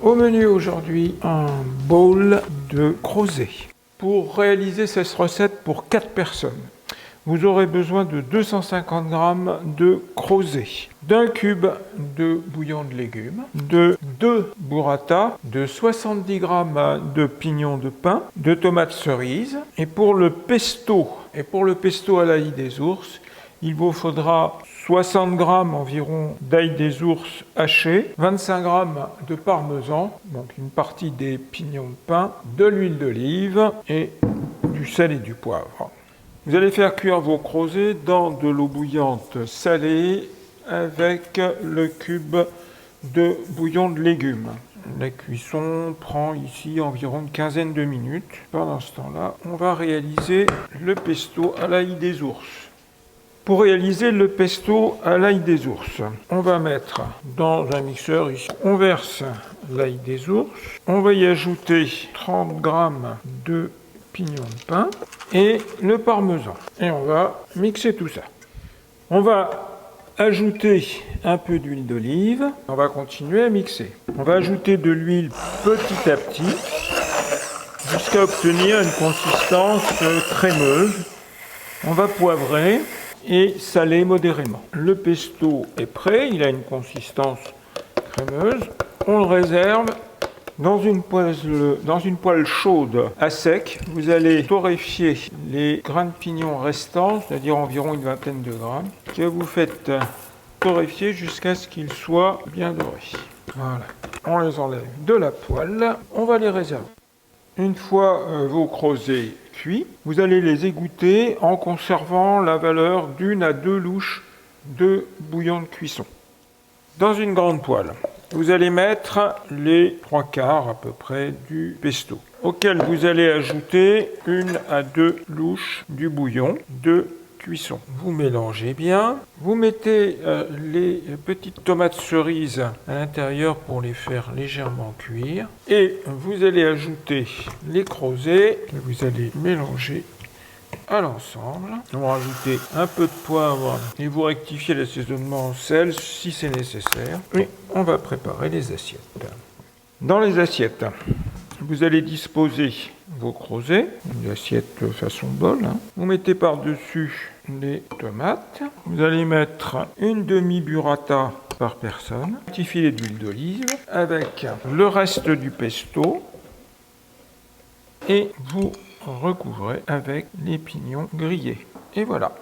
Au menu aujourd'hui, un bowl de crozet. Pour réaliser cette recette pour 4 personnes, vous aurez besoin de 250 g de crozet, d'un cube de bouillon de légumes, de 2 burrata, de 70 g de pignons de pain, de tomates cerises. Et pour le pesto à l'ail des ours, il vous faudra 60 g environ d'ail des ours haché, 25 g de parmesan, donc une partie des pignons de pain, de l'huile d'olive et du sel et du poivre. Vous allez faire cuire vos crozets dans de l'eau bouillante salée avec le cube de bouillon de légumes. La cuisson prend ici environ une quinzaine de minutes. Pendant ce temps-là, on va réaliser le pesto à l'ail des ours. Pour réaliser le pesto à l'ail des ours, on va mettre dans un mixeur ici, on verse l'ail des ours, on va y ajouter 30 g de pignons de pain et le parmesan. Et on va mixer tout ça. On va ajouter un peu d'huile d'olive. On va continuer à mixer. On va ajouter de l'huile petit à petit jusqu'à obtenir une consistance crémeuse. On va poivrer et saler modérément. Le pesto est prêt, il a une consistance crémeuse. On le réserve dans une poêle chaude à sec. Vous allez torréfier les grains de pignon restants, c'est-à-dire environ une vingtaine de grammes, que vous faites torréfier jusqu'à ce qu'ils soient bien dorés. Voilà. On les enlève de la poêle, on va les réserver. Une fois vos crozets cuits, vous allez les égoutter en conservant la valeur d'1 à 2 louches de bouillon de cuisson. Dans une grande poêle, vous allez mettre les 3/4 à peu près du pesto, auquel vous allez ajouter 1 à 2 louches du bouillon de cuisson. Vous mélangez bien, vous mettez les petites tomates cerises à l'intérieur pour les faire légèrement cuire et vous allez ajouter les crozets que vous allez mélanger à l'ensemble. On va rajouter un peu de poivre et vous rectifiez l'assaisonnement en sel si c'est nécessaire. Et on va préparer les assiettes. Dans les assiettes, vous allez disposer vos crozets, une assiette façon bol. Vous mettez par-dessus les tomates. Vous allez mettre une demi-burrata par personne, un petit filet d'huile d'olive avec le reste du pesto et vous recouvrez avec les pignons grillés. Et voilà.